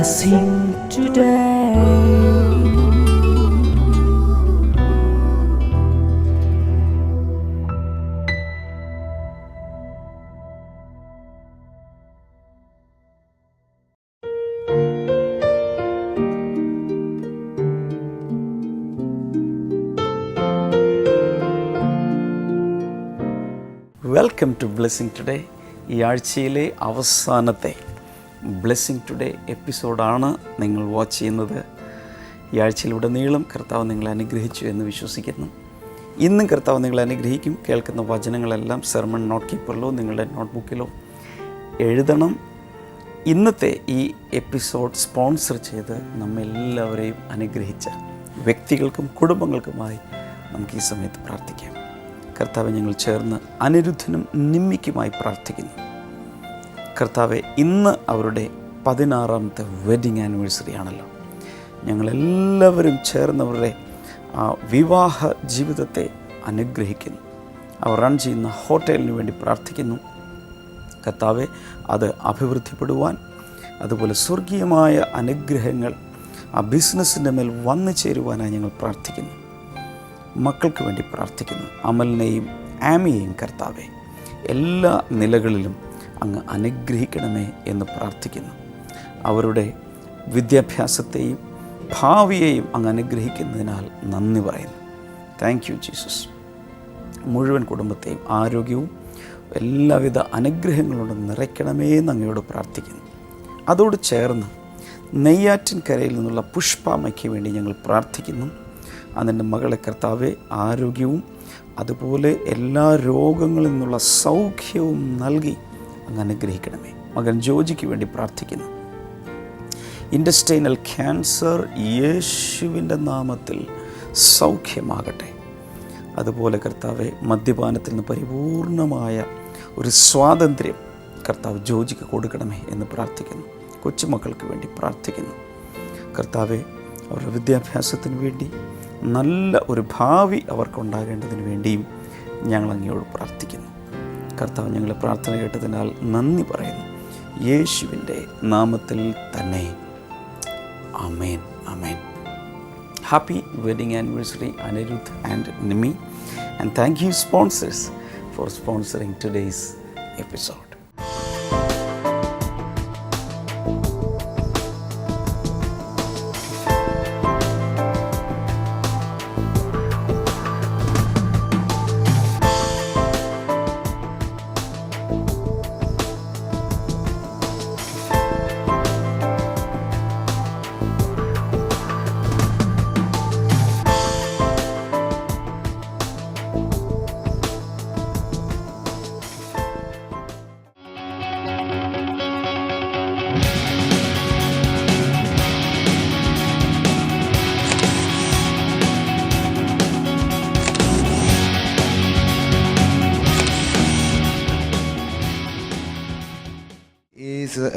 blessing today. Welcome to blessing today. ഈ ആഴ്ചയിലെ അവസാനത്തെ ബ്ലെസ്സിങ് ടുഡേ എപ്പിസോഡാണ് നിങ്ങൾ വാച്ച് ചെയ്യുന്നത്. ഈ ആഴ്ചയിലുടനീളം കർത്താവ് നിങ്ങളെ അനുഗ്രഹിച്ചു എന്ന് വിശ്വസിക്കുന്നു. ഇന്നും കർത്താവ് നിങ്ങളെ അനുഗ്രഹിക്കും. കേൾക്കുന്ന വചനങ്ങളെല്ലാം സെർമൺ നോട്ട് കീപ്പറിലോ നിങ്ങളുടെ നോട്ട്ബുക്കിലോ എഴുതണം. ഇന്നത്തെ ഈ എപ്പിസോഡ് സ്പോൺസർ ചെയ്ത് നമ്മെല്ലാവരെയും അനുഗ്രഹിച്ച വ്യക്തികൾക്കും കുടുംബങ്ങൾക്കുമായി നമുക്ക് ഈ സമയത്ത് പ്രാർത്ഥിക്കാം. കർത്താവെ, ഞങ്ങൾ ചേർന്ന് അനിരുദ്ധനും നിമ്മിക്കുമായി പ്രാർത്ഥിക്കുന്നു. കർത്താവെ, ഇന്ന് അവരുടെ 16ാമത്തെ വെഡ്ഡിങ് ആനിവേഴ്സറി ആണല്ലോ. ഞങ്ങളെല്ലാവരും ചേർന്നവരുടെ ആ വിവാഹ ജീവിതത്തെ അനുഗ്രഹിക്കുന്നു. അവർ റൺ ചെയ്യുന്ന ഹോട്ടലിന് വേണ്ടി പ്രാർത്ഥിക്കുന്നു. കർത്താവെ, അത് അഭിവൃദ്ധിപ്പെടുവാൻ, അതുപോലെ സ്വർഗീയമായ അനുഗ്രഹങ്ങൾ ആ ബിസിനസ്സിൻ്റെ മേൽ വന്നു ചേരുവാനായി ഞങ്ങൾ പ്രാർത്ഥിക്കുന്നു. മക്കൾക്ക് വേണ്ടി പ്രാർത്ഥിക്കുന്നു. അമലിനെയും ആമിയെയും കർത്താവെ എല്ലാ നിലകളിലും അങ്ങ് അനുഗ്രഹിക്കണമേ എന്ന് പ്രാർത്ഥിക്കുന്നു. അവരുടെ വിദ്യാഭ്യാസത്തെയും ഭാവിയെയും അങ്ങ് അനുഗ്രഹിക്കുന്നതിനാൽ നന്ദി പറയുന്നു. Thank you Jesus. മുഴുവൻ കുടുംബത്തെയും ആരോഗ്യവും എല്ലാവിധ അനുഗ്രഹങ്ങളോടും നിറയ്ക്കണമേ എന്ന് അങ്ങയോട് പ്രാർത്ഥിക്കുന്നു. അതോട് ചേർന്ന് നെയ്യാറ്റിൻകരയിൽ നിന്നുള്ള പുഷ്പാമ്മയ്ക്ക് വേണ്ടി ഞങ്ങൾ പ്രാർത്ഥിക്കുന്നു. അതിൻ്റെ മകളെ കർത്താവെ ആരോഗ്യവും അതുപോലെ എല്ലാ രോഗങ്ങളിൽ നിന്നുള്ള സൗഖ്യവും നൽകി അങ്ങ് അനുഗ്രഹിക്കണമേ. മകൻ ജോജിക്ക് വേണ്ടി പ്രാർത്ഥിക്കുന്നു. ഇൻറ്റസ്റ്റൈനൽ ക്യാൻസർ യേശുവിൻ്റെ നാമത്തിൽ സൗഖ്യമാകട്ടെ. അതുപോലെ കർത്താവെ മദ്യപാനത്തിൽ നിന്ന് പരിപൂർണമായ ഒരു സ്വാതന്ത്ര്യം കർത്താവ് ജോജിക്ക് കൊടുക്കണമേ എന്ന് പ്രാർത്ഥിക്കുന്നു. കൊച്ചുമക്കൾക്ക് വേണ്ടി പ്രാർത്ഥിക്കുന്നു. കർത്താവെ, അവരുടെ വിദ്യാഭ്യാസത്തിന് വേണ്ടി നല്ല ഒരു ഭാവി അവർക്കുണ്ടാകേണ്ടതിന് വേണ്ടിയും ഞങ്ങൾ അങ്ങയോട് പ്രാർത്ഥിക്കുന്നു. കർത്താവ് ഞങ്ങളെ പ്രാർത്ഥന കേട്ടതിനാൽ നന്ദി പറയുന്നു. യേശുവിൻ്റെ നാമത്തിൽ തന്നെ ആമേൻ, ആമേൻ. Happy wedding anniversary Anirudh and Nimi, and thank you sponsors for sponsoring today's episode.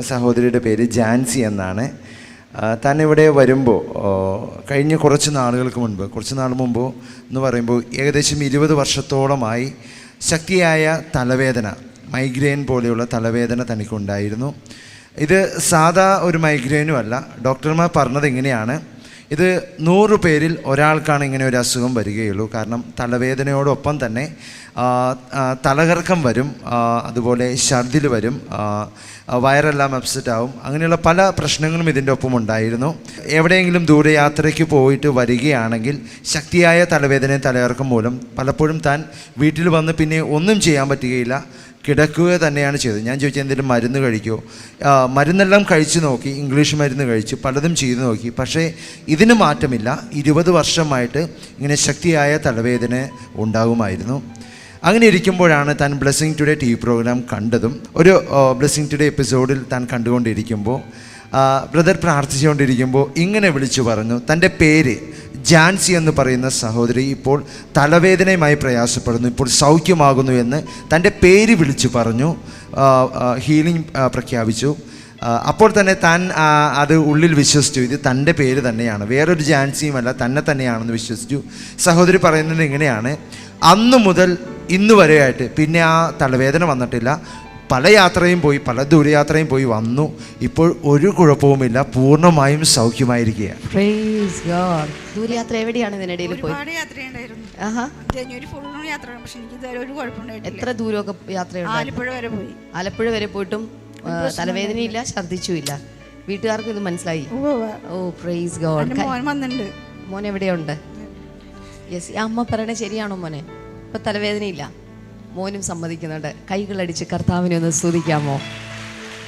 സഹോദരിയുടെ പേര് ജാൻസി എന്നാണ്. താൻ ഇവിടെ വരുമ്പോൾ കഴിഞ്ഞ കുറച്ച് നാൾ മുമ്പ് എന്ന് പറയുമ്പോൾ ഏകദേശം 20 വർഷത്തോളമായി ശക്തിയായ തലവേദന, മൈഗ്രെയിൻ പോലെയുള്ള തലവേദന തനിക്കുണ്ടായിരുന്നു. ഇത് സാധാ ഒരു മൈഗ്രെയിനും അല്ല. ഡോക്ടർമാർ പറഞ്ഞത് ഇങ്ങനെയാണ്, ഇത് 100 പേരിൽ ഒരാൾക്കാണ് ഇങ്ങനെ ഒരു അസുഖം വരികയുള്ളൂ. കാരണം തലവേദനയോടൊപ്പം തന്നെ തലകറക്കം വരും, അതുപോലെ ഛർദിൽ വരും, വയറെല്ലാം അപ്സെറ്റ് ആവും. അങ്ങനെയുള്ള പല പ്രശ്നങ്ങളും ഇതിൻ്റെ ഒപ്പം ഉണ്ടായിരുന്നു. എവിടെയെങ്കിലും ദൂരയാത്രയ്ക്ക് പോയിട്ട് വരികയാണെങ്കിൽ ശക്തിയായ തലവേദനയും തലകറക്കം മൂലം പലപ്പോഴും താൻ വീട്ടിൽ വന്ന് പിന്നെ ഒന്നും ചെയ്യാൻ പറ്റുകയില്ല, കിടക്കുക തന്നെയാണ് ചെയ്തത്. ഞാൻ ചോദിച്ചാൽ എന്തെങ്കിലും മരുന്ന് കഴിക്കുമോ? മരുന്നെല്ലാം കഴിച്ചു നോക്കി, ഇംഗ്ലീഷ് മരുന്ന് കഴിച്ചു, പലതും ചെയ്തു നോക്കി. പക്ഷേ ഇതിന് മാറ്റമില്ല. 20 വർഷമായിട്ട് ഇങ്ങനെ ശക്തിയായ തലവേദന ഉണ്ടാകുമായിരുന്നു. അങ്ങനെ ഇരിക്കുമ്പോഴാണ് താൻ ബ്ലെസ്സിങ് ടുഡേ TV പ്രോഗ്രാം കണ്ടതും. ഒരു ബ്ലെസ്സിങ് ടുഡേ എപ്പിസോഡിൽ താൻ കണ്ടുകൊണ്ടിരിക്കുമ്പോൾ ബ്രദർ പ്രാർത്ഥിച്ചുകൊണ്ടിരിക്കുമ്പോൾ ഇങ്ങനെ വിളിച്ചു പറഞ്ഞു, തൻ്റെ പേര് ജാൻസി എന്ന് പറയുന്ന സഹോദരി ഇപ്പോൾ തലവേദനയുമായി പ്രയാസപ്പെടുന്നു, ഇപ്പോൾ സൗഖ്യമാകുന്നു എന്ന് തൻ്റെ പേര് വിളിച്ചു പറഞ്ഞു, ഹീലിംഗ് പ്രഖ്യാപിച്ചു. അപ്പോൾ തന്നെ താൻ അത് ഉള്ളിൽ വിശ്വസിച്ചു, ഇത് തൻ്റെ പേര് തന്നെയാണ്, വേറൊരു ജാൻസിയുമല്ല, തന്നെ തന്നെയാണെന്ന് വിശ്വസിച്ചു. സഹോദരി പറയുന്നത് ഇങ്ങനെയാണ്, അന്നു മുതൽ ഇന്ന് വരെയായിട്ട് പിന്നെ ആ തലവേദന വന്നിട്ടില്ല, പല യാത്രയും പോയി, പല ദൂരയാത്രയും പോയി വന്നു. ഇപ്പോൾ ഒരു കുഴപ്പവുമില്ല, പൂർണ്ണമായും സൗഖ്യമായിരിക്കുക. Praise God. ദൂരയാത്ര എവിടെയാണ് ഇതിനിടയിൽ പോയി? ഒരുപാട് യാത്രയുണ്ടായിരുന്നു. ഫുള്ളും യാത്ര, പക്ഷെ എനിക്ക് ഇതുവരെ ഒരു കുഴപ്പമുണ്ടായിട്ടില്ല. എത്ര ദൂരമൊക്കെ യാത്രയുണ്ട്? ആലപ്പുഴ വരെ പോയി. ആലപ്പുഴ വരെ പോയിട്ടും തലവേദനയില്ല, ഛർദ്ദിച്ചുമില്ല. വീട്ടുകാർക്കും ഇത് മനസ്സിലായി. ഓ പ്രൈസ് ഗോഡ്. മോൻ എവിടെയുണ്ട്? യെസ്, അമ്മ പറയണേ ശരിയാണോ മോനെ? ഇപ്പൊ തലവേദനയില്ല, മോനും സമ്മതിക്കുന്നുണ്ട്. കൈകളടിച്ച് കർത്താവിനെ ഒന്ന് സ്തുതിക്കാമോ?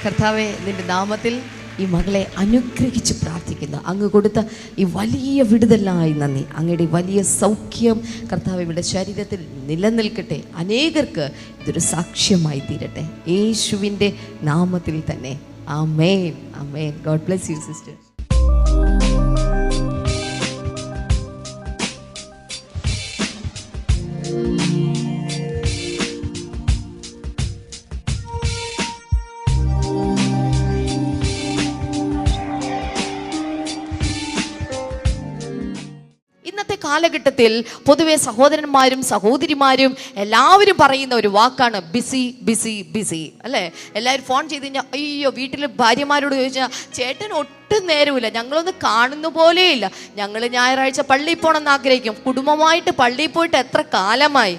കർത്താവെ, നിന്റെ നാമത്തിൽ ഈ മകളെ അനുഗ്രഹിച്ച് പ്രാർത്ഥിക്കുന്നു. അങ്ങ് കൊടുത്ത ഈ വലിയ വിടുതലായി നന്ദി. അങ്ങയുടെ വലിയ സൗഖ്യം കർത്താവ് ഇവിടെ ശരീരത്തിൽ നിലനിൽക്കട്ടെ. അനേകർക്ക് ഇതൊരു സാക്ഷ്യമായി തീരട്ടെ, യേശുവിൻ്റെ നാമത്തിൽ തന്നെ. ആമേൻ, ആമേൻ. God bless you sister. ഇന്നത്തെ കാലഘട്ടത്തിൽ പൊതുവെ സഹോദരന്മാരും സഹോദരിമാരും എല്ലാവരും പറയുന്ന ഒരു വാക്കാണ് ബിസി ബിസി ബിസി, അല്ലേ? എല്ലാവരും ഫോൺ ചെയ്ത് കഴിഞ്ഞാൽ അയ്യോ, വീട്ടിൽ ഭാര്യമാരോട് ചോദിച്ചാൽ ചേട്ടൻ ഒട്ടും നേരമില്ല, ഞങ്ങളൊന്ന് കാണുന്ന പോലെയില്ല, ഞങ്ങൾ ഞായറാഴ്ച പള്ളിയിൽ പോകണമെന്ന് ആഗ്രഹിക്കും. കുടുംബമായിട്ട് പള്ളിയിൽ പോയിട്ട് എത്ര കാലമായി?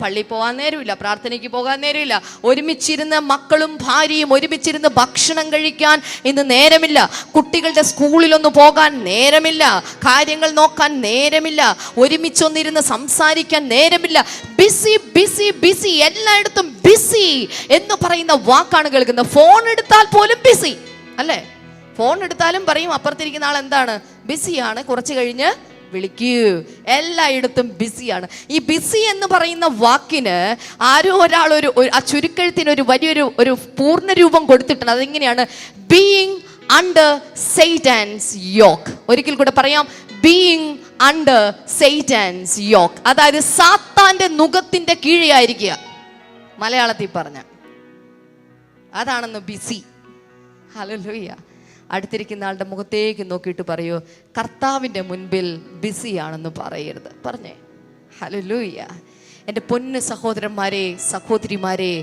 പള്ളിയിൽ പോകാൻ നേരമില്ല, പ്രാർത്ഥനയ്ക്ക് പോകാൻ നേരമില്ല, ഒരുമിച്ചിരുന്ന് മക്കളും ഭാര്യയും ഒരുമിച്ചിരുന്ന് ഭക്ഷണം കഴിക്കാൻ ഇന്ന് നേരമില്ല, കുട്ടികളുടെ സ്കൂളിലൊന്ന് പോകാൻ നേരമില്ല, കാര്യങ്ങൾ നോക്കാൻ നേരമില്ല, ഒരുമിച്ചൊന്നിരുന്ന് സംസാരിക്കാൻ നേരമില്ല. ബിസി ബിസി ബിസി, എല്ലായിടത്തും ബിസി എന്ന് പറയുന്ന വാക്കാണ് കേൾക്കുന്നത്. ഫോൺ എടുത്താൽ പോലും ബിസി, അല്ലേ? ഫോൺ എടുത്താലും പറയും അപ്പുറത്തിരിക്കുന്ന ആൾ എന്താണ്, ബിസിയാണ്, കുറച്ച് കഴിഞ്ഞ് വിളിക്കൂ. എല്ലായിടത്തും ബിസിയാണ്. ഈ ബിസി എന്ന് പറയുന്ന വാക്കിന് ആരോ ഒരാൾ ആ ചുരുക്കെഴുത്തിന് ഒരു വലിയൊരു പൂർണ്ണ രൂപം കൊടുത്തിട്ടുണ്ട്. അതെങ്ങനെയാണ്? Being under Satan's yoke. ഒരിക്കൽ കൂടെ പറയാം, ബീയിങ് അണ്ടർ സൈറ്റാൻസ് യോക്ക്. അതായത് സാത്താന്റെ നുകത്തിന്റെ കീഴെയായിരിക്കുക, മലയാളത്തിൽ പറഞ്ഞ അതാണെന്ന് ബിസി. ഹല്ലേലൂയ. അടുത്തിരിക്കുന്ന ആളുടെ മുഖത്തേക്ക് നോക്കിയിട്ട് പറയൂ, കർത്താവിൻ്റെ മുൻപിൽ ബിസിയാണെന്ന് പറയരുത്. പറഞ്ഞേ ഹല്ലേലൂയ. എൻ്റെ പൊന്നു സഹോദരന്മാരെ, സഹോദരിമാരെ,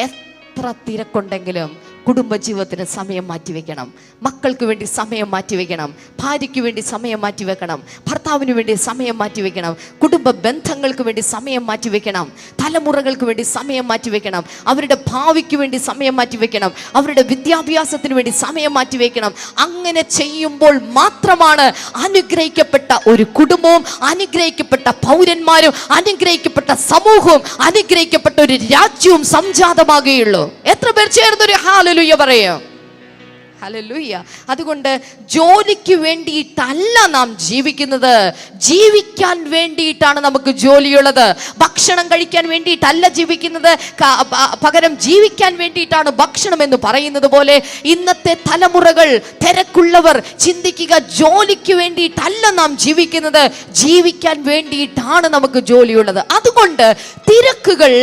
എത്ര തിരക്കുണ്ടെങ്കിലും കുടുംബജീവിതത്തിന് സമയം മാറ്റിവെക്കണം, മക്കൾക്ക് വേണ്ടി സമയം മാറ്റിവെക്കണം, ഭാര്യയ്ക്ക് വേണ്ടി സമയം മാറ്റിവെക്കണം, ഭർത്താവിന് വേണ്ടി സമയം മാറ്റിവെക്കണം, കുടുംബ ബന്ധങ്ങൾക്ക് വേണ്ടി സമയം മാറ്റിവെക്കണം, തലമുറകൾക്ക് വേണ്ടി സമയം മാറ്റിവെക്കണം, അവരുടെ ഭാവിക്ക് വേണ്ടി സമയം മാറ്റിവെക്കണം, അവരുടെ വിദ്യാഭ്യാസത്തിന് വേണ്ടി സമയം മാറ്റിവെക്കണം. അങ്ങനെ ചെയ്യുമ്പോൾ മാത്രമാണ് അനുഗ്രഹിക്കപ്പെട്ട ഒരു കുടുംബവും അനുഗ്രഹിക്കപ്പെട്ട പൗരന്മാരും അനുഗ്രഹിക്കപ്പെട്ട സമൂഹവും അനുഗ്രഹിക്കപ്പെട്ട ഒരു രാജ്യവും സംജാതമാകുകയുള്ളൂ. എത്ര പേർ ചേർന്നൊരു ഹല്ലേലൂയ പറയാം? ഹല്ലേലൂയ. അതുകൊണ്ട് ജോലിക്ക് വേണ്ടിയിട്ടല്ല നാം ജീവിക്കുന്നത്, ജീവിക്കാൻ വേണ്ടിയിട്ടാണ് നമുക്ക് ജോലിയുള്ളത്. ഭക്ഷണം കഴിക്കാൻ വേണ്ടിയിട്ടല്ല ജീവിക്കുന്നത്, പകരം ജീവിക്കാൻ വേണ്ടിയിട്ടാണ് ഭക്ഷണം എന്ന് പറയുന്നത് പോലെ ഇന്നത്തെ തലമുറകൾ, തിരക്കുള്ളവർ ചിന്തിക്കുക, ജോലിക്ക് വേണ്ടിയിട്ടല്ല നാം ജീവിക്കുന്നത്, ജീവിക്കാൻ വേണ്ടിയിട്ടാണ് നമുക്ക് ജോലിയുള്ളത്. അതുകൊണ്ട് തിരക്കുകൾ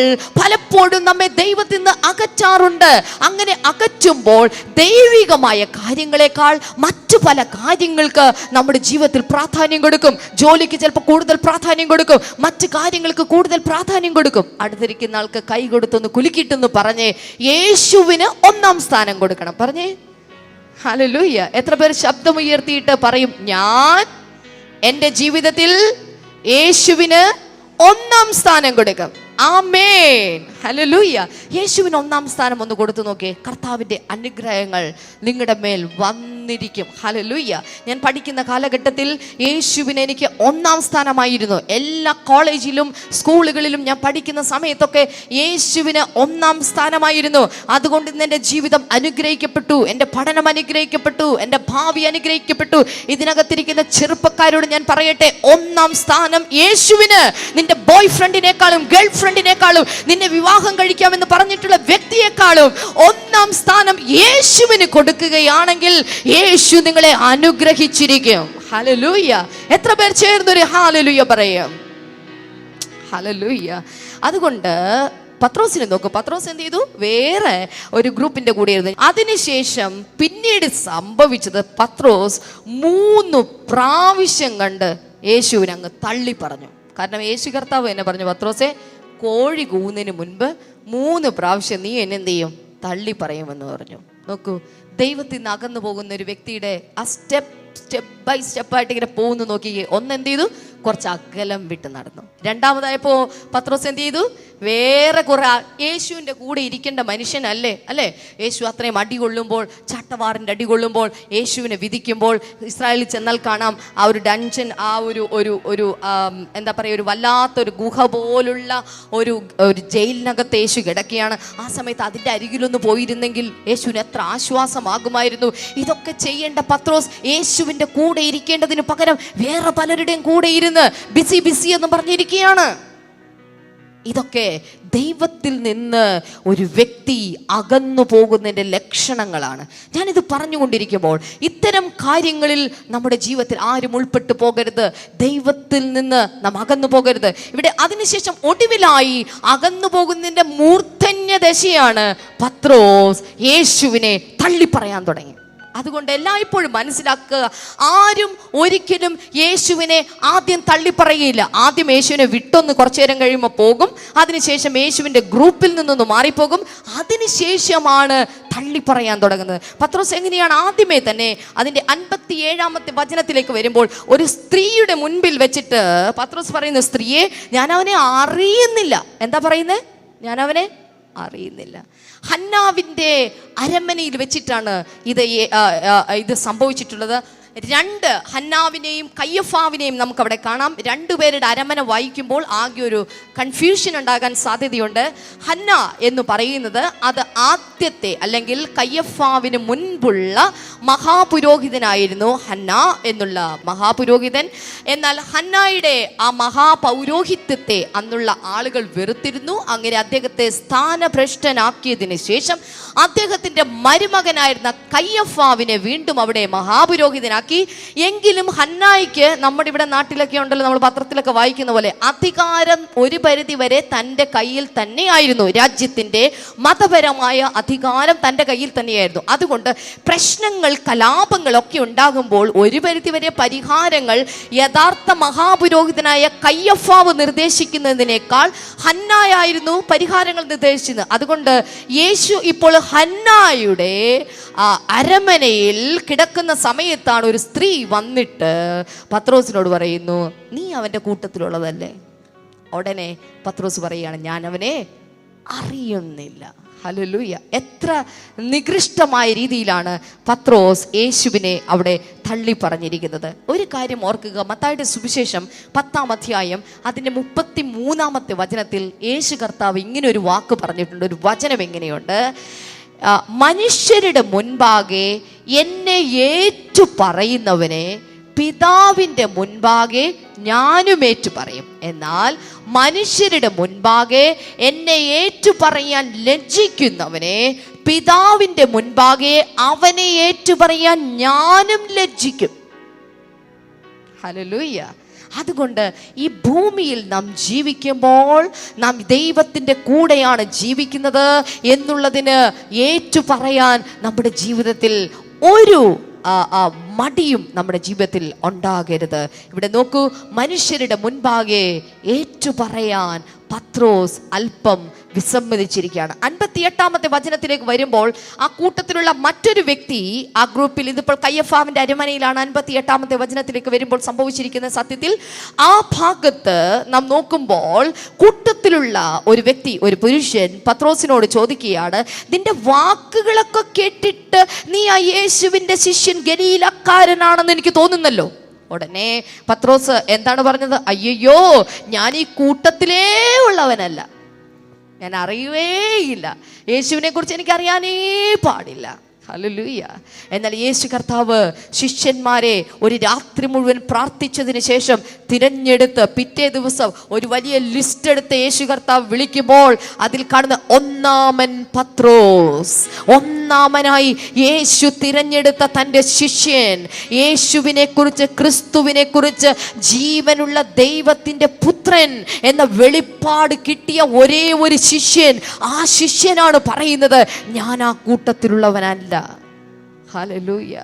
പലപ്പോഴും നമ്മെ ദൈവത്തിൽ നിന്ന് അകറ്റാറുണ്ട്. അങ്ങനെ അകറ്റുമ്പോൾ ദൈവികമായ കാര്യങ്ങളെക്കാൾ മറ്റു പല കാര്യങ്ങൾക്ക് നമ്മുടെ ജീവിതത്തിൽ പ്രാധാന്യം കൊടുക്കും. ജോലിക്ക് ചിലപ്പോൾ കൂടുതൽ പ്രാധാന്യം കൊടുക്കും, മറ്റു കാര്യങ്ങൾക്ക് കൂടുതൽ പ്രാധാന്യം കൊടുക്കും. അടുത്തിരിക്കുന്ന ആൾക്ക് കൈ കൊടുത്തൊന്ന് കുലുക്കിയിട്ടെന്ന് പറഞ്ഞേ, യേശുവിന് ഒന്നാം സ്ഥാനം കൊടുക്കണം. പറഞ്ഞേ ഹല്ലേലൂയ. എത്ര പേർ ശബ്ദമുയർത്തിയിട്ട് പറയും, ഞാൻ എൻ്റെ ജീവിതത്തിൽ യേശുവിന് ഒന്നാം സ്ഥാനം കൊടുക്കും? ആമേൻ, ഹല്ലേലൂയ. യേശുവിന് ഒന്നാം സ്ഥാനം ഒന്ന് കൊടുത്തു നോക്കിയേ. കർത്താവിൻ്റെ അനുഗ്രഹങ്ങൾ നിങ്ങളുടെ മേൽ വന്നിരിക്കും. ഹല്ലേലൂയ. ഞാൻ പഠിക്കുന്ന കാലഘട്ടത്തിൽ യേശുവിന് എനിക്ക് ഒന്നാം സ്ഥാനമായിരുന്നു. എല്ലാ കോളേജിലും സ്കൂളുകളിലും ഞാൻ പഠിക്കുന്ന സമയത്തൊക്കെ യേശുവിന് ഒന്നാം സ്ഥാനമായിരുന്നു. അതുകൊണ്ട് ഇന്ന് എൻ്റെ ജീവിതം അനുഗ്രഹിക്കപ്പെട്ടു, എൻ്റെ പഠനം അനുഗ്രഹിക്കപ്പെട്ടു, എൻ്റെ ഭാവി അനുഗ്രഹിക്കപ്പെട്ടു. ഇതിനകത്തിരിക്കുന്ന ചെറുപ്പക്കാരോട് ഞാൻ പറയട്ടെ, ഒന്നാം സ്ഥാനം യേശുവിന്. നിന്റെ ബോയ് ഫ്രണ്ടിനേക്കാളും ഗേൾ ഫ്രണ്ടിനേക്കാളും നിന്നെ വിവാഹം കഴിക്കാമെന്ന് പറഞ്ഞിട്ടുള്ള വ്യക്തിയെക്കാളും ഒന്നാം സ്ഥാനം യേശുവിന് കൊടുക്കുകയാണെങ്കിൽ യേശു നിങ്ങളെ അനുഗ്രഹിച്ചിരിക്കും. ഹല്ലേലൂയ. എത്ര പേർ ചേർന്നൊരു ഹല്ലേലൂയ പറയാം? ഹല്ലേലൂയ. അതുകൊണ്ട് പത്രോസിനെ നോക്കും. പത്രോസ് എന്ത് ചെയ്തു? വേറെ ഒരു ഗ്രൂപ്പിന്റെ കൂടെ ആയിരുന്നു. അതിനുശേഷം പിന്നീട് സംഭവിച്ചത്, പത്രോസ് 3 പ്രാവശ്യം കണ്ട് യേശുവിനെ അങ്ങ് തള്ളി പറഞ്ഞു. കാരണം യേശു കർത്താവ് എന്നെ പറഞ്ഞു, പത്രോസെ കോഴി കൂവുന്നതിന് മുൻപ് 3 പ്രാവശ്യം നീ എന്നെ എന്ത് ചെയ്യും? തള്ളി പറയുമെന്ന് പറഞ്ഞു. നോക്കൂ, ദൈവത്തിൽ നിന്ന് അകന്നു പോകുന്ന ഒരു വ്യക്തിയുടെ ആ സ്റ്റെപ്പ് ബൈ സ്റ്റെപ്പായിട്ട് ഇങ്ങനെ പോകുന്നു നോക്കിയേ. ഒന്ന് എന്ത് ചെയ്തു? കുറച്ച് അകലം വിട്ട് നടന്നു. രണ്ടാമതായപ്പോ പത്രോസ് എന്ത് ചെയ്തു? വേറെ കുറെ യേശുവിൻ്റെ കൂടെ ഇരിക്കേണ്ട മനുഷ്യനല്ലേ അല്ലേ? യേശു അത്രയും അടി കൊള്ളുമ്പോൾ, ചട്ടവാറിൻ്റെ അടി കൊള്ളുമ്പോൾ, യേശുവിനെ വിധിക്കുമ്പോൾ ഇസ്രായേലിൽ ചെന്നാൽ കാണാം ആ ഒരു ഡഞ്ചൻ, ആ ഒരു എന്താ പറയുക, ഒരു വല്ലാത്തൊരു ഗുഹ പോലുള്ള ഒരു ജയിലിനകത്ത് യേശു കിടക്കുകയാണ്. ആ സമയത്ത് അതിൻ്റെ അരികിലൊന്ന് പോയിരുന്നെങ്കിൽ യേശുവിന് എത്ര ആശ്വാസമാകുമായിരുന്നു. ഇതൊക്കെ ചെയ്യേണ്ട പത്രോസ് യേശുവിൻ്റെ കൂടെ ഇരിക്കേണ്ടതിന് പകരം വേറെ പലരുടെയും കൂടെ ഇരുന്ന് ബിസി എന്ന് പറഞ്ഞിരിക്കുകയാണ്. ഇതൊക്കെ ദൈവത്തിൽ നിന്ന് ഒരു വ്യക്തി അകന്നു പോകുന്നതിൻ്റെ ലക്ഷണങ്ങളാണ്. ഞാനിത് പറഞ്ഞുകൊണ്ടിരിക്കുമ്പോൾ ഇത്തരം കാര്യങ്ങളിൽ നമ്മുടെ ജീവിതത്തിൽ ആരും ഉൾപ്പെട്ടു പോകരുത്. ദൈവത്തിൽ നിന്ന് നാം അകന്നു പോകരുത്. ഇവിടെ അതിനുശേഷം ഒടുവിലായി അകന്നു പോകുന്നതിൻ്റെ മൂർധന്യ ദശയാണ് പത്രോസ് യേശുവിനെ തള്ളിപ്പറയാൻ തുടങ്ങി. അതുകൊണ്ട് എല്ലായ്പ്പോഴും മനസ്സിലാക്കുക, ആരും ഒരിക്കലും യേശുവിനെ ആദ്യം തള്ളിപ്പറയുകയില്ല. ആദ്യം യേശുവിനെ വിട്ടൊന്ന് കുറച്ചു നേരം കഴിയുമ്പോൾ പോകും. അതിനുശേഷം യേശുവിൻ്റെ ഗ്രൂപ്പിൽ നിന്നൊന്ന് മാറിപ്പോകും. അതിനുശേഷമാണ് തള്ളിപ്പറയാൻ തുടങ്ങുന്നത്. പത്രോസ് എങ്ങനെയാണ്? ആദ്യമേ തന്നെ അതിൻ്റെ 57-ാമത്തെ വചനത്തിലേക്ക് വരുമ്പോൾ ഒരു സ്ത്രീയുടെ മുൻപിൽ വെച്ചിട്ട് പത്രോസ് പറയുന്നു, സ്ത്രീയെ, ഞാൻ അവനെ അറിയുന്നില്ല. എന്താ പറയുന്നത്? ഞാൻ അവനെ അറിയുന്നില്ല. ഹന്നാവിൻ്റെ അരമനയിൽ വെച്ചിട്ടാണ് ഇത് സംഭവിച്ചിട്ടുള്ളത്. 2 ഹന്നാവിനെയും കയ്യഫാവിനെയും നമുക്കവിടെ കാണാം. 2 പേരുടെ അരമന വായിക്കുമ്പോൾ ആകെ ഒരു കൺഫ്യൂഷൻ ഉണ്ടാകാൻ സാധ്യതയുണ്ട്. ഹന്ന എന്ന് പറയുന്നത് അത് ആദ്യത്തെ അല്ലെങ്കിൽ കയ്യഫാവിന് മുൻപുള്ള മഹാപുരോഹിതനായിരുന്നു ഹന്ന എന്നുള്ള മഹാപുരോഹിതൻ. എന്നാൽ ഹന്നായുടെ ആ മഹാപൗരോഹിത്യത്തെ അന്നുള്ള ആളുകൾ വെറുത്തിരുന്നു. അങ്ങനെ അദ്ദേഹത്തെ സ്ഥാനഭ്രഷ്ടനാക്കിയതിന് ശേഷം അദ്ദേഹത്തിൻ്റെ മരുമകനായിരുന്ന കയ്യഫാവിനെ വീണ്ടും അവിടെ മഹാപുരോഹിതനാക്കി. എങ്കിലും ഹന്നായിക്ക് നമ്മുടെ ഇവിടെ നാട്ടിലൊക്കെ ഉണ്ടല്ലോ, നമ്മൾ പത്രത്തിലൊക്കെ വായിക്കുന്ന പോലെ അധികാരം ഒരു പരിധി വരെ തൻ്റെ കയ്യിൽ തന്നെയായിരുന്നു. രാജ്യത്തിൻ്റെ മതപരമായ അധികാരം തൻ്റെ കയ്യിൽ തന്നെയായിരുന്നു. അതുകൊണ്ട് പ്രശ്നങ്ങൾ, കലാപങ്ങളൊക്കെ ഉണ്ടാകുമ്പോൾ ഒരു പരിധി വരെ പരിഹാരങ്ങൾ യഥാർത്ഥ മഹാപുരോഹിതനായ കയ്യഫാവ് നിർദ്ദേശിക്കുന്നതിനേക്കാൾ ഹന്നായായിരുന്നു പരിഹാരങ്ങൾ നിർദ്ദേശിച്ചത്. അതുകൊണ്ട് യേശു ഇപ്പോൾ ഹന്നായുടെ അരമനയിൽ കിടക്കുന്ന സമയത്താണ് ഒരു സ്ത്രീ വന്നിട്ട് പത്രോസിനോട് പറയുന്നു, നീ അവൻ്റെ കൂട്ടത്തിലുള്ളതല്ലേ? ഉടനെ പത്രോസ് പറയുകയാണ്, ഞാൻ അവനെ അറിയുന്നില്ല. ഹല്ലേലൂയ! എത്ര നികൃഷ്ടമായ രീതിയിലാണ് പത്രോസ് യേശുവിനെ അവിടെ തള്ളി പറഞ്ഞിരിക്കുന്നത്. ഒരു കാര്യം ഓർക്കുക, മത്തായിയുടെ സുവിശേഷം 10-ാം അധ്യായം അതിൻ്റെ 33-ാമത്തെ വചനത്തിൽ യേശു കർത്താവ് ഇങ്ങനെ ഒരു വാക്ക് പറഞ്ഞിട്ടുണ്ട്. ഒരു വചനം എങ്ങനെയുണ്ട്? മനുഷ്യരുടെ മുൻപാകെ എന്നെ ഏറ്റു പറയുന്നവനെ പിതാവിൻ്റെ മുൻപാകെ ഞാനും ഏറ്റു പറയും. എന്നാൽ മനുഷ്യരുടെ മുൻപാകെ എന്നെ ഏറ്റു പറയാൻ ലജ്ജിക്കുന്നവനെ പിതാവിൻ്റെ മുൻപാകെ അവനെ ഏറ്റു പറയാൻ ഞാനും ലജ്ജിക്കും. ഹല്ലേലൂയ! അതുകൊണ്ട് ഈ ഭൂമിയിൽ നാം ജീവിക്കുമ്പോൾ നാം ദൈവത്തിൻ്റെ കൂടെയാണ് ജീവിക്കുന്നത് എന്നുള്ളതിന് ഏറ്റു പറയാൻ നമ്മുടെ ജീവിതത്തിൽ ഒരു മടിയും നമ്മുടെ ജീവിതത്തിൽ ഉണ്ടാകരുത്. ഇവിടെ നോക്കൂ, മനുഷ്യരുടെ മുൻപാകെ ഏറ്റു പറയാൻ പത്രോസ് അല്പം വിസമ്മതിച്ചിരിക്കുകയാണ്. 58-ാമത്തെ വചനത്തിലേക്ക് വരുമ്പോൾ ആ കൂട്ടത്തിലുള്ള മറ്റൊരു വ്യക്തി ആ ഗ്രൂപ്പിൽ, ഇതിപ്പോൾ കയ്യഫാവിൻ്റെ അരമനയിലാണ്. 58-ാമത്തെ വചനത്തിലേക്ക് വരുമ്പോൾ സംഭവിച്ചിരിക്കുന്ന സത്യത്തിൽ ആ ഭാഗത്ത് നാം നോക്കുമ്പോൾ കൂട്ടത്തിലുള്ള ഒരു വ്യക്തി, ഒരു പുരുഷൻ പത്രോസിനോട് ചോദിക്കുകയാണ്, നിന്റെ വാക്കുകളൊക്കെ കേട്ടിട്ട് നീ ആ യേശുവിൻ്റെ ശിഷ്യൻ ഗലീലക്കാരനാണെന്ന് എനിക്ക് തോന്നുന്നല്ലോ. ഉടനെ പത്രോസ് എന്താണ് പറഞ്ഞത്? അയ്യോ, ഞാൻ ഈ കൂട്ടത്തിലേ ഉള്ളവനല്ല, ഞാൻ അറിയുകയില്ല, യേശുവിനെ കുറിച്ച് എനിക്കറിയാനേ പാടില്ല. ഹല്ലേലൂയ! എന്നാൽ യേശു കർത്താവ് ശിഷ്യന്മാരെ ഒരു രാത്രി മുഴുവൻ പ്രാർത്ഥിച്ചതിന് ശേഷം തിരഞ്ഞെടുത്ത് പിറ്റേ ദിവസം ഒരു വലിയ ലിസ്റ്റ് എടുത്ത് യേശു കർത്താവ് വിളിക്കുമ്പോൾ അതിൽ കാണുന്ന ഒന്നാമൻ പത്രോസ്, ഒന്നാമനായി യേശു തിരഞ്ഞെടുത്ത തൻ്റെ ശിഷ്യൻ, യേശുവിനെ കുറിച്ച്, ക്രിസ്തുവിനെ കുറിച്ച്, ജീവനുള്ള ദൈവത്തിൻ്റെ പുത്രൻ എന്ന വെളിപ്പാട് കിട്ടിയ ഒരേ ഒരു ശിഷ്യൻ, ആ ശിഷ്യനാണ് പറയുന്നത്, ഞാൻ ആ കൂട്ടത്തിലുള്ളവനല്ല. ഹല്ലേലൂയ!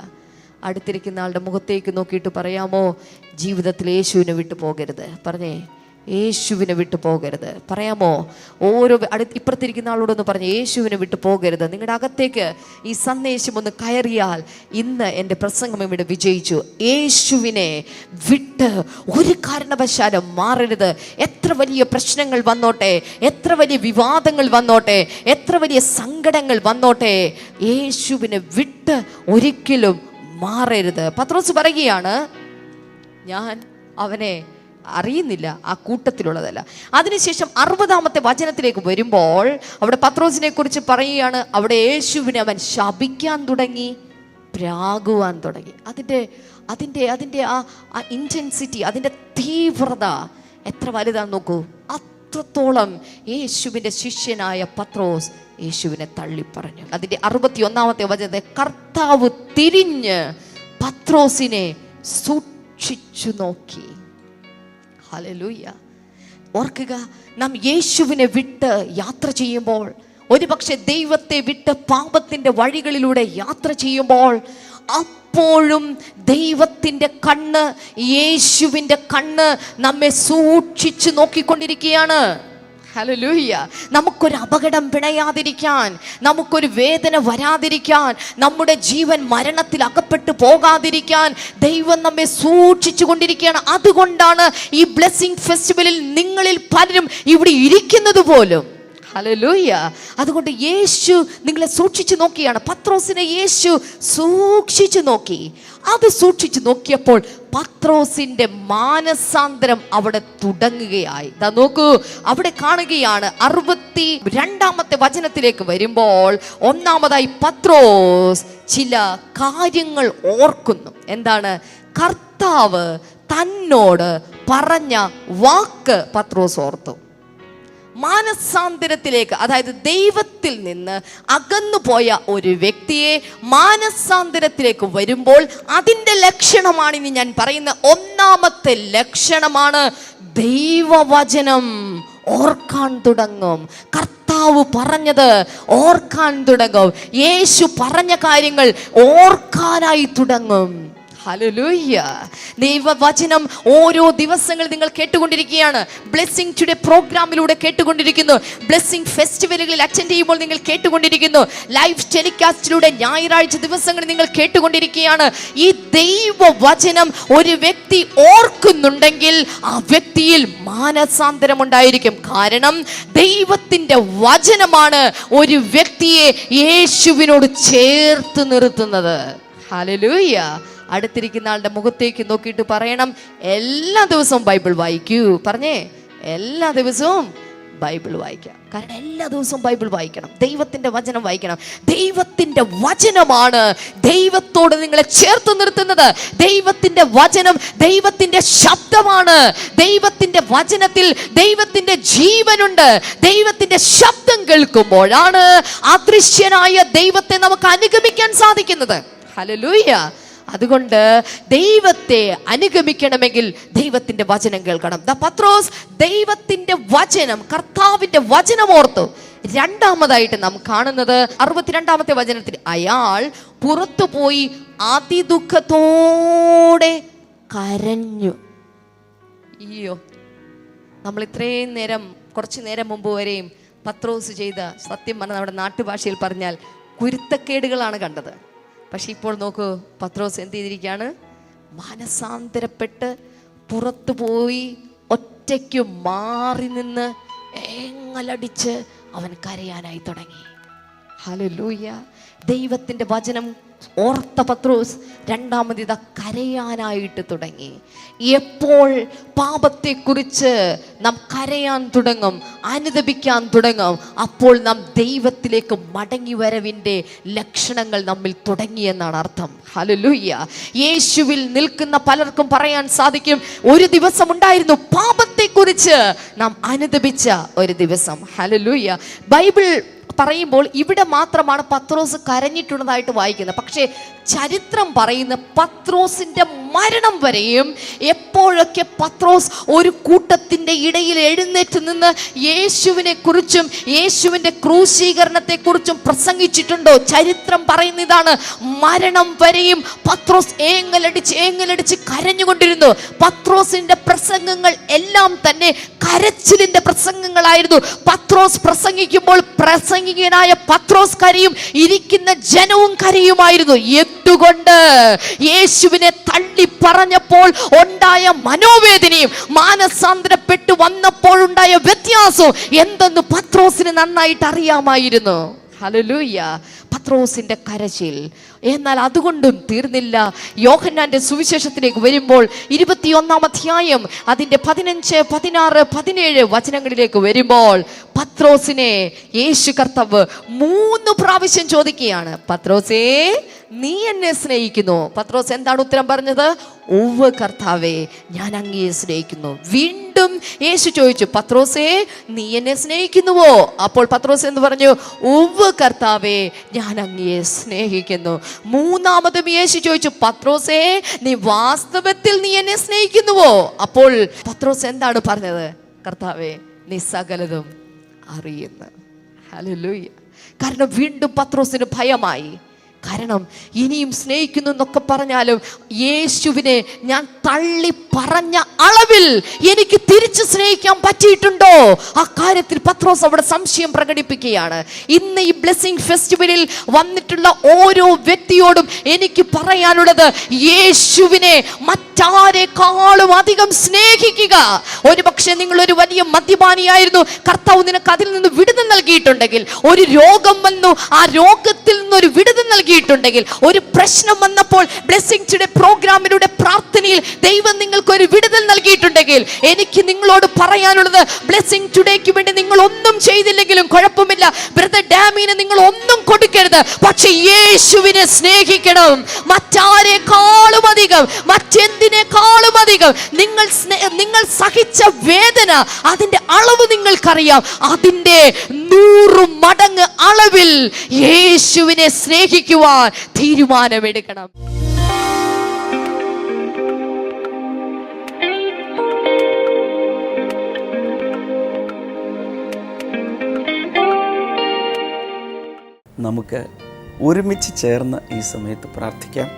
അടുത്തിരിക്കുന്ന ആളുടെ മുഖത്തേക്ക് നോക്കിയിട്ട് പറയാമോ, ജീവിതത്തിൽ യേശുവിനെ വിട്ടു പോകരുത്. പറഞ്ഞേ, യേശുവിനെ വിട്ടു പോകരുത്. പറയാമോ? ഓരോ ഇപ്പുറത്തിരിക്കുന്ന ആളോടൊന്ന് പറഞ്ഞു, യേശുവിനെ വിട്ടു പോകരുത്. നിങ്ങളുടെ അകത്തേക്ക് ഈ സന്ദേശം ഒന്ന് കയറിയാൽ ഇന്ന് എൻ്റെ പ്രസംഗം ഇവിടെ വിജയിച്ചു. യേശുവിനെ വിട്ട് ഒരു കാരണവശാലും മാറരുത്. എത്ര വലിയ പ്രശ്നങ്ങൾ വന്നോട്ടെ, എത്ര വലിയ വിവാദങ്ങൾ വന്നോട്ടെ, എത്ര വലിയ സങ്കടങ്ങൾ വന്നോട്ടെ, യേശുവിനെ വിട്ട് ഒരിക്കലും മാറരുത്. പത്രോസ് പറയുകയാണ്, ഞാൻ അവനെ അറിയുന്നില്ല, ആ കൂട്ടത്തിലുള്ളതല്ല. അതിനുശേഷം 60-ാമത്തെ വചനത്തിലേക്ക് വരുമ്പോൾ അവിടെ പത്രോസിനെ കുറിച്ച് പറയുകയാണ്, അവിടെ യേശുവിനെ അവൻ ശപിക്കാൻ തുടങ്ങി, പ്രാകുവാൻ തുടങ്ങി. അതിൻ്റെ ആ ഇൻറ്റൻസിറ്റി, അതിൻ്റെ തീവ്രത എത്ര വലുതാന്ന് നോക്കൂ. അത്രത്തോളം യേശുവിൻ്റെ ശിഷ്യനായ പത്രോസ് യേശുവിനെ തള്ളിപ്പറഞ്ഞു. അതിൻ്റെ 61-ാമത്തെ വചനത്തെ കർത്താവ് തിരിഞ്ഞ് പത്രോസിനെ സൂക്ഷിച്ചു നോക്കി. ഹല്ലേലൂയ. ഓർക്കുക, നാം യേശുവിനെ വിട്ട് യാത്ര ചെയ്യുമ്പോൾ, ഒരുപക്ഷെ ദൈവത്തെ വിട്ട് പാപത്തിൻ്റെ വഴികളിലൂടെ യാത്ര ചെയ്യുമ്പോൾ, അപ്പോഴും ദൈവത്തിൻ്റെ കണ്ണ്, യേശുവിൻ്റെ കണ്ണ് നമ്മെ സൂക്ഷിച്ചു നോക്കിക്കൊണ്ടിരിക്കുകയാണ്. ഹല്ലേലൂയ. നമുക്കൊരു അപകടം പിണയാതിരിക്കാൻ, നമുക്കൊരു വേദന വരാതിരിക്കാൻ, നമ്മുടെ ജീവൻ മരണത്തിൽ അകപ്പെട്ടു പോകാതിരിക്കാൻ ദൈവം നമ്മെ സൂക്ഷിച്ചു കൊണ്ടിരിക്കുകയാണ്. അതുകൊണ്ടാണ് ഈ ബ്ലെസ്സിംഗ് ഫെസ്റ്റിവലിൽ നിങ്ങളിൽ പലരും ഇവിടെ ഇരിക്കുന്നത് പോലും. ഹല്ലേലൂയ. അതുകൊണ്ട് യേശു നിങ്ങളെ സൂക്ഷിച്ചു നോക്കിയാണ്. പത്രോസിനെ യേശു സൂക്ഷിച്ചു നോക്കി. അത് സൂക്ഷിച്ചു നോക്കിയപ്പോൾ പത്രോസിന്റെ മാനസാന്തരം അവിടെ തുടങ്ങുകയായി. ദാ നോക്കൂ, അവിടെ കാണുകയാണ് 62-ാമത്തെ വചനത്തിലേക്ക് വരുമ്പോൾ, ഒന്നാമതായി പത്രോസ് ചില കാര്യങ്ങൾ ഓർക്കുന്നു. എന്താണ്? കർത്താവ് തന്നോട് പറഞ്ഞ വാക്ക് പത്രോസ് ഓർത്തു. മാനസാന്തരത്തിലേക്ക്, അതായത് ദൈവത്തിൽ നിന്ന് അകന്നുപോയ ഒരു വ്യക്തിയെ മാനസാന്തരത്തിലേക്ക് വരുമ്പോൾ അതിൻ്റെ ലക്ഷണമാണ് ഇനി ഞാൻ പറയുന്ന ഒന്നാമത്തെ ലക്ഷണമാണ് ദൈവവചനം ഓർക്കാൻ തുടങ്ങും. കർത്താവ് പറഞ്ഞത് ഓർക്കാൻ തുടങ്ങും. യേശു പറഞ്ഞ കാര്യങ്ങൾ ഓർക്കാനായി തുടങ്ങും. ഹല്ലേലൂയ. ദൈവവചനം ഓരോ ദിവസങ്ങൾ നിങ്ങൾ കേട്ടുകൊണ്ടിരിക്കുകയാണ്. ബ്ലെസ്സിംഗ് ടുഡേ പ്രോഗ്രാമിലൂടെ കേട്ടുകൊണ്ടിരിക്കുന്നു. ബ്ലെസ്സിംഗ് ഫെസ്റ്റിവലുകളിൽ അറ്റൻഡ് ചെയ്യുമ്പോൾ നിങ്ങൾ കേട്ടുകൊണ്ടിരിക്കുന്നു. ലൈവ് ടെലികാസ്റ്റിലൂടെ ഞായറാഴ്ച ദിവസങ്ങളിൽ നിങ്ങൾ കേട്ടുകൊണ്ടിരിക്കുകയാണ്. ഈ ദൈവവചനം ഒരു വ്യക്തി ഓർക്കുന്നുണ്ടെങ്കിൽ ആ വ്യക്തിയിൽ മാനസാന്തരം ഉണ്ടായിരിക്കും. കാരണം ദൈവത്തിൻ്റെ വചനമാണ് ഒരു വ്യക്തിയെ യേശുവിനോട് ചേർത്ത് നിർത്തുന്നത്. ഹല്ലേലൂയ. അടുത്തിരിക്കുന്ന ആളുടെ മുഖത്തേക്ക് നോക്കിയിട്ട് പറയണം, എല്ലാ ദിവസവും ബൈബിൾ വായിക്കൂ. പറഞ്ഞേ, എല്ലാ ദിവസവും ബൈബിൾ വായിക്കാം. കാരണം എല്ലാ ദിവസവും ബൈബിൾ വായിക്കണം, ദൈവത്തിൻ്റെ വചനം വായിക്കണം. ദൈവത്തിൻ്റെ വചനമാണ് ദൈവത്തോട് നിങ്ങളെ ചേർത്ത് നിർത്തുന്നത്. ദൈവത്തിൻ്റെ വചനം ദൈവത്തിൻ്റെ ശബ്ദമാണ്. ദൈവത്തിൻ്റെ വചനത്തിൽ ദൈവത്തിൻ്റെ ജീവനുണ്ട്. ദൈവത്തിൻ്റെ ശബ്ദം കേൾക്കുമ്പോഴാണ് അദൃശ്യനായ ദൈവത്തെ നമുക്ക് അനുഗമിക്കാൻ സാധിക്കുന്നത്. ഹല്ലേലൂയ. അതുകൊണ്ട് ദൈവത്തെ അനുഗമിക്കണമെങ്കിൽ ദൈവത്തിൻ്റെ വചനം കേൾക്കണം. പത്രോസ് ദൈവത്തിൻ്റെ വചനം, കർത്താവിൻ്റെ വചനം ഓർത്തു. രണ്ടാമതായിട്ട് നാം കാണുന്നത് 62-ാമത്തെ വചനത്തിൽ, അയാൾ പുറത്തു പോയി അതിദുഃഖത്തോടെ കരഞ്ഞു. അയ്യോ, നമ്മൾ ഇത്രയും നേരം, കുറച്ചു നേരം മുമ്പ് വരെയും പത്രോസ് ചെയ്ത, സത്യം പറഞ്ഞാൽ നമ്മുടെ നാട്ടുഭാഷയിൽ പറഞ്ഞാൽ കുരുത്തക്കേടുകളാണ് കണ്ടത്. പക്ഷെ ഇപ്പോൾ നോക്കൂ, പത്രോസ് എന്ത് ചെയ്തിരിക്കുകയാണ്? മാനസാന്തരപ്പെട്ട് പുറത്തു പോയി ഒറ്റയ്ക്ക് മാറി നിന്ന് ഏങ്ങലടിച്ച് അവൻ കരയാനായി തുടങ്ങി. ഹല്ലേലൂയ. ദൈവത്തിൻ്റെ വചനം ഓർത്ത പത്രോസ് രണ്ടാമത് ഇതാ കരയാനായിട്ട് തുടങ്ങി. എപ്പോൾ പാപത്തെക്കുറിച്ച് നാം കരയാൻ തുടങ്ങും, അനുതപിക്കാൻ തുടങ്ങും, അപ്പോൾ നാം ദൈവത്തിലേക്ക് മടങ്ങി വരവിൻ്റെ ലക്ഷണങ്ങൾ നമ്മിൽ തുടങ്ങിയെന്നാണ് അർത്ഥം. ഹല്ലേലൂയ. യേശുവിൽ നിൽക്കുന്ന പലർക്കും പറയാൻ സാധിക്കും, ഒരു ദിവസം ഉണ്ടായിരുന്നു പാപത്തെക്കുറിച്ച് നാം അനുതപിച്ച ഒരു ദിവസം. ഹല്ലേലൂയ. ബൈബിൾ പറയുമ്പോൾ ഇവിടെ മാത്രമാണ് പത്രോസ് കരഞ്ഞിട്ടുള്ളതായിട്ട് വായിക്കുന്നത്. പക്ഷേ ചരിത്രം പറയുന്ന പത്രോസിന്റെ മരണം വരെയും എപ്പോഴൊക്കെ പത്രോസ് ഒരു കൂട്ടത്തിൻ്റെ ഇടയിൽ എഴുന്നേറ്റ് നിന്ന് യേശുവിനെ കുറിച്ചും യേശുവിൻ്റെ ക്രൂശീകരണത്തെക്കുറിച്ചും പ്രസംഗിച്ചിട്ടുണ്ടോ, ചരിത്രം പറയുന്ന ഇതാണ്, മരണം വരെയും പത്രോസ് ഏങ്ങലടിച്ച് കരഞ്ഞുകൊണ്ടിരുന്നു. പത്രോസിന്റെ പ്രസംഗങ്ങൾ എല്ലാം തന്നെ കരച്ചിലിന്റെ പ്രസംഗങ്ങളായിരുന്നു. പത്രോസ് പ്രസംഗിക്കുമ്പോൾ പ്രസംഗികനായ പത്രോസ് കരയും, ഇരിക്കുന്ന ജനവും കരയുമായിരുന്നു. എന്തുകൊണ്ട്? യേശുവിനെ തള്ളി പറഞ്ഞപ്പോൾ ഉണ്ടായ മനോവേദനയും മാനസാന്തരപ്പെട്ടു വന്നപ്പോഴുണ്ടായ വ്യത്യാസവും എന്തെന്ന് പത്രോസിന് നന്നായിട്ട് അറിയാമായിരുന്നു. ഹല്ലേലൂയ. പത്രോസിന്റെ കരച്ചിൽ. എന്നാൽ അതുകൊണ്ടും തീർന്നില്ല. യോഹന്നാന്റെ സുവിശേഷത്തിലേക്ക് വരുമ്പോൾ 21-ാം അധ്യായം അതിൻ്റെ 15, 16, 17 വചനങ്ങളിലേക്ക് വരുമ്പോൾ പത്രോസിനെ യേശു കർത്താവ് 3 പ്രാവശ്യം ചോദിക്കുകയാണ്, പത്രോസേ നീ എന്നെ സ്നേഹിക്കുന്നു? പത്രോസ് എന്താണ് ഉത്തരം പറഞ്ഞത്? ഉവ്വ് കർത്താവേ, ഞാൻ അങ്ങയെ സ്നേഹിക്കുന്നു. വീണ്ടും യേശു ചോദിച്ചു, പത്രോസേ നീ എന്നെ സ്നേഹിക്കുന്നുവോ? അപ്പോൾ പത്രോസ് എന്ന് പറഞ്ഞു, ഉവ്വ് കർത്താവേ, ഞാൻ അങ്ങയെ സ്നേഹിക്കുന്നു. മൂന്നാമതും യേശു ചോദിച്ചു, പത്രോസേ നീ വാസ്തവത്തിൽ നീ എന്നെ സ്നേഹിക്കുന്നുവോ? അപ്പോൾ പത്രോസ് എന്താണ് പറഞ്ഞത്? കർത്താവേ, നീ സകലതും അറിയുന്നു. ഹല്ലേലൂയ. കാരണം വീണ്ടും പത്രോസിന് ഭയമായി. കാരണം ഇനിയും സ്നേഹിക്കുന്നു എന്നൊക്കെ പറഞ്ഞാലും യേശുവിനെ ഞാൻ തള്ളി പറഞ്ഞ അളവിൽ എനിക്ക് തിരിച്ചു സ്നേഹിക്കാൻ പറ്റിയിട്ടുണ്ടോ? ആ കാര്യത്തിൽ പത്രോസ് അവിടെ സംശയം പ്രകടിപ്പിക്കുകയാണ്. ഇന്ന് ഈ ബ്ലെസ്സിംഗ് ഫെസ്റ്റിവലിൽ വന്നിട്ടുള്ള ഓരോ വ്യക്തിയോടും എനിക്ക് പറയാനുള്ളത്, യേശുവിനെ മറ്റാരെക്കാളും അധികം സ്നേഹിക്കുക. ഒരു പക്ഷേ നിങ്ങളൊരു വലിയ മദ്യപാനിയായിരുന്നു, കർത്താവ് നിനക്ക് അതിൽ നിന്ന് വിടുതൽ നൽകിയിട്ടുണ്ടെങ്കിൽ, ഒരു രോഗം വന്നു, ആ രോഗത്തിൽ നിന്നൊരു വിടുതൽ നൽകിയിട്ടുണ്ടെങ്കിൽ, ഒരു പ്രശ്നം വന്നപ്പോൾ ബ്ലെസ്സിംഗ് ടുഡേ പ്രോഗ്രാമിലൂടെ പ്രാർത്ഥനയിൽ ദൈവം നിങ്ങൾക്ക് ഒരു വിടുതൽ നൽകിയിട്ടുണ്ടെങ്കിൽ, എനിക്ക് നിങ്ങളോട് പറയാനുള്ളത്, ബ്ലെസ്സിംഗ് ടുഡേക്ക് വേണ്ടി നിങ്ങൾ ഒന്നും ചെയ്തില്ലെങ്കിലും കുഴപ്പമില്ല, ബ്രദർ ഡാമിന് നിങ്ങൾ ഒന്നും കൊടുക്കരുത്, പക്ഷെ യേശുവിനെ സ്നേഹിക്കണം. മറ്റാരെക്കാളും അധികം, മറ്റെന്തിനേക്കാളും അധികം നിങ്ങൾ സഹിച്ച വേദന, അതിന്റെ അളവ് നിങ്ങൾക്കറിയാം. അതിന്റെ 100 മടങ്ങ് അളവിൽ യേശുവിനെ സ്നേഹിക്കുവാൻ തീരുമാനമെടുക്കണം. നമുക്ക് ഒരുമിച്ച് ചേർന്ന് ഈ സമയത്ത് പ്രാർത്ഥിക്കാം.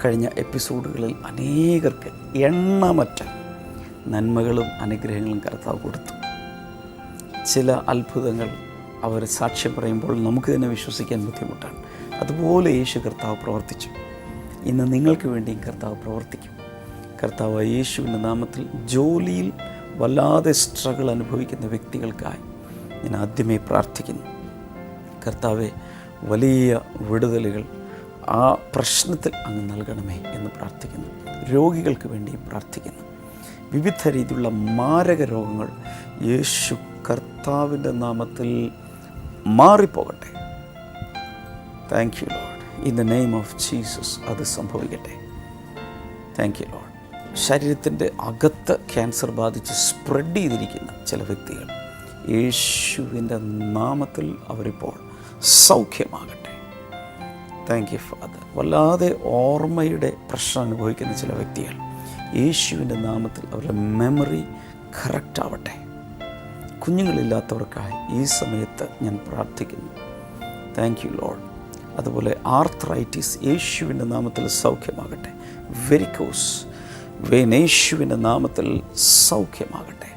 കഴിഞ്ഞ എപ്പിസോഡുകളിൽ അനേകർക്ക് എണ്ണമറ്റ നന്മകളും അനുഗ്രഹങ്ങളും കർത്താവ് കൊടുത്തു. ചില അത്ഭുതങ്ങൾ അവർ സാക്ഷ്യം പറയുമ്പോൾ നമുക്ക് തന്നെ വിശ്വസിക്കാൻ ബുദ്ധിമുട്ടാണ്. അതുപോലെ യേശു കർത്താവ് പ്രവർത്തിച്ചു. ഇന്ന് നിങ്ങൾക്ക് വേണ്ടിയും കർത്താവ് പ്രവർത്തിക്കും. കർത്താവ് യേശുവിൻ്റെ നാമത്തിൽ ജോലിയിൽ വല്ലാതെ സ്ട്രഗിൾ അനുഭവിക്കുന്ന വ്യക്തികൾക്കായി ഞാൻ ആദ്യമേ പ്രാർത്ഥിക്കുന്നു. കർത്താവെ, വലിയ വിടുതലുകൾ ആ പ്രശ്നത്തിൽ അങ്ങ് നൽകണമേ എന്ന് പ്രാർത്ഥിക്കുന്നു. രോഗികൾക്ക് വേണ്ടിയും പ്രാർത്ഥിക്കുന്നു. വിവിധ രീതിയിലുള്ള മാരക രോഗങ്ങൾ യേശു കർത്താവിൻ്റെ നാമത്തിൽ മാറിപ്പോകട്ടെ. Thank you Lord. In the name of Jesus അത് സംഭവിക്കട്ടെ. Thank you Lord. ശരീരത്തിൻ്റെ അകത്ത് ക്യാൻസർ ബാധിച്ച് സ്പ്രെഡ് ചെയ്തിരിക്കുന്ന ചില വ്യക്തികൾ യേശുവിൻ്റെ നാമത്തിൽ അവരിപ്പോൾ സൗഖ്യമാകട്ടെ. Thank you father. വല്ലാതെ ഓർമ്മയുടെ പ്രശ്നം അനുഭവിക്കുന്ന ചില വ്യക്തികൾ യേശുവിൻ്റെ നാമത്തിൽ അവരുടെ മെമ്മറി കറക്റ്റ് ആവട്ടെ. കുഞ്ഞുങ്ങളില്ലാത്തവർക്കായി ഈ സമയത്ത് ഞാൻ പ്രാർത്ഥിക്കുന്നു. Thank you Lord. അതുപോലെ ആർത്രൈറ്റിസ് യേശുവിൻ്റെ നാമത്തിൽ സൗഖ്യമാകട്ടെ. വെരിക്കോസ് വെയിൻ യേശുവിൻ്റെ നാമത്തിൽ സൗഖ്യമാകട്ടെ.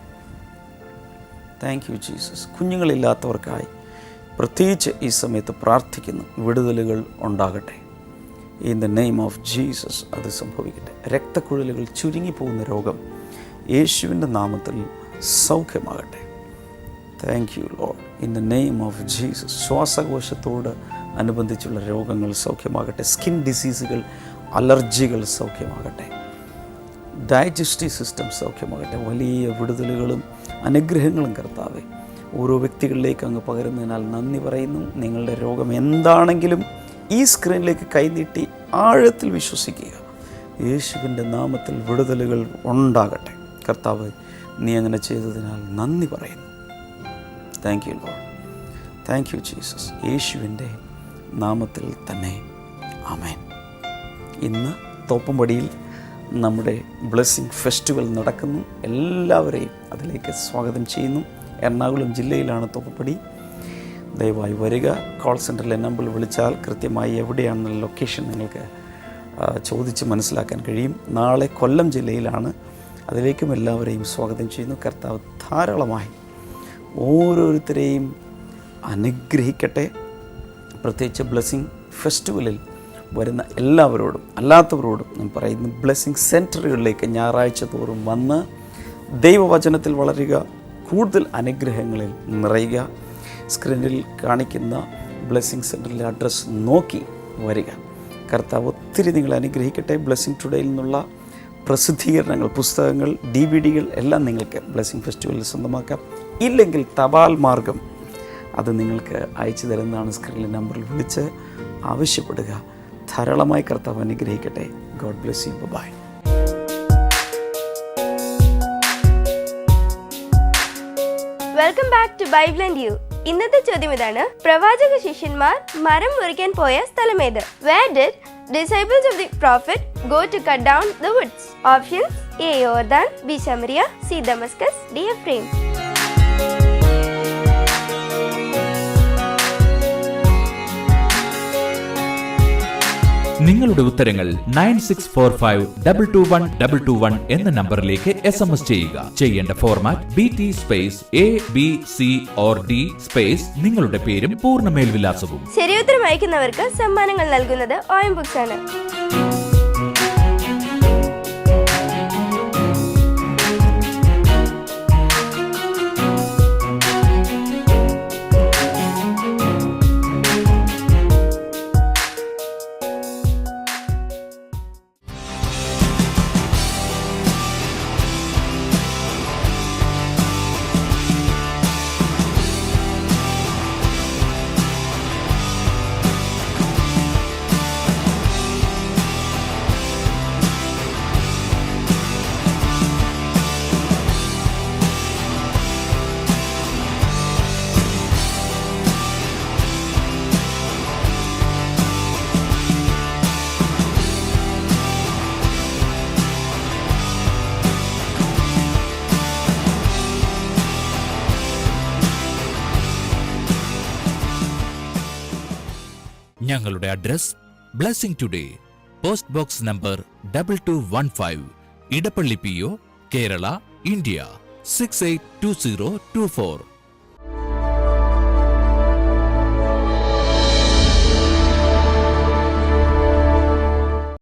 Thank you Jesus. കുഞ്ഞുങ്ങളില്ലാത്തവർക്കായി പ്രത്യേകിച്ച് ഈ സമയത്ത് പ്രാർത്ഥിക്കുന്നു. വിടുതലുകൾ ഉണ്ടാകട്ടെ. In the name of Jesus അത് സംഭവിക്കട്ടെ. രക്തക്കുഴലുകൾ ചുരുങ്ങിപ്പോകുന്ന രോഗം യേശുവിൻ്റെ നാമത്തിൽ സൗഖ്യമാകട്ടെ. Thank you Lord. In the name of Jesus. ശ്വാസകോശത്തോട് അനുബന്ധിച്ചുള്ള രോഗങ്ങൾ സൗഖ്യമാകട്ടെ. സ്കിൻ ഡിസീസുകൾ, അലർജികൾ സൗഖ്യമാകട്ടെ. ഡൈജസ്റ്റീവ് സിസ്റ്റം സൗഖ്യമാകട്ടെ. വലിയ വിടുതലുകളും അനുഗ്രഹങ്ങളും കർത്താവെ ഓരോ വ്യക്തികളിലേക്ക് അങ്ങ് പകരുന്നതിനാൽ നന്ദി പറയുന്നു. നിങ്ങളുടെ രോഗം എന്താണെങ്കിലും ഈ സ്ക്രീനിലേക്ക് കൈനീട്ടി ആഴത്തിൽ വിശ്വസിക്കുക. യേശുവിൻ്റെ നാമത്തിൽ വിടുതലുകൾ ഉണ്ടാകട്ടെ. കർത്താവ്, നീ അങ്ങനെ ചെയ്തതിനാൽ നന്ദി പറയുന്നു. Thank you Lord. Thank you Jesus. യേശുവിൻ്റെ നാമത്തിൽ തന്നെ ആമേൻ. ഇന്ന് തോപ്പുംപടിയിൽ നമ്മുടെ ബ്ലെസ്സിങ് ഫെസ്റ്റിവൽ നടക്കുന്നു. എല്ലാവരെയും അതിലേക്ക് സ്വാഗതം ചെയ്യുന്നു. എറണാകുളം ജില്ലയിലാണ് തോപ്പുംപടി. ദയവായി വരിക. കോൾ സെൻറ്ററിലെ നമ്പർ വിളിച്ചാൽ കൃത്യമായി എവിടെയാണെന്നുള്ള ലൊക്കേഷൻ നിങ്ങൾക്ക് ചോദിച്ച് മനസ്സിലാക്കാൻ കഴിയും. നാളെ കൊല്ലം ജില്ലയിലാണ്. അതിലേക്കും എല്ലാവരെയും സ്വാഗതം ചെയ്യുന്നു. കർത്താവ് ധാരാളമായി ഓരോരുത്തരെയും അനുഗ്രഹിക്കട്ടെ. പ്രത്യേകിച്ച് ബ്ലെസ്സിങ് ഫെസ്റ്റിവലിൽ വരുന്ന എല്ലാവരോടും അല്ലാത്തവരോടും ഞാൻ പറയുന്നു, ബ്ലെസ്സിങ് സെൻറ്ററുകളിലേക്ക് ഞായറാഴ്ച തോറും വന്ന് ദൈവവചനത്തിൽ വളരുക, കൂടുതൽ അനുഗ്രഹങ്ങളിൽ നിറയുക. സ്ക്രീനിൽ കാണിക്കുന്ന ബ്ലെസ്സിങ് സെൻറ്ററിലെ അഡ്രസ്സ് നോക്കി വരിക. കർത്താവ് ഒത്തിരി നിങ്ങളെ അനുഗ്രഹിക്കട്ടെ. ബ്ലെസ്സിങ് ടുഡേയിൽ നിന്നുള്ള പ്രസിദ്ധീകരണങ്ങൾ, പുസ്തകങ്ങൾ, DVD-കൾ എല്ലാം നിങ്ങൾക്ക് ബ്ലെസ്സിങ് ഫെസ്റ്റിവലിൽ സ്വന്തമാക്കാം. ഇല്ലെങ്കിൽ തപാൽ മാർഗം അത് നിങ്ങൾക്ക് അയച്ചു തരുന്നതാണ്. സ്ക്രീനിലെ നമ്പറിൽ വിളിച്ച് ആവശ്യപ്പെടുക. ധാരാളമായി കർത്താവ് അനുഗ്രഹിക്കട്ടെ. God bless you. Bye. Welcome back to Bible and you. ഇന്നത്തെ ചോദ്യം ഇതാണ്: പ്രവാചക ശിഷ്യന്മാർ മരം മുറിക്കാൻ പോയ സ്ഥലമേത്? Where did disciples of the prophet go to cut down the woods? Options: A. Jordan, B. Samaria, C. Damascus, D. Ephraim. നിങ്ങളുടെ ഉത്തരങ്ങൾ 9645221221 എന്ന നമ്പറിലേക്ക് SMS ചെയ്യുക. ചെയ്യേണ്ട format BT space ABC or D space നിങ്ങളുടെ പേരും പൂർണ്ണ മേൽവിലാസവും. ശരിയുത്തരം അയക്കുന്നവർക്ക് സമ്മാനങ്ങൾ നൽകുന്നത് OM Books ആണ്. ഞങ്ങളുടെ address: blessing today, post box number 2215, Edappally PO, Kerala, India 682024.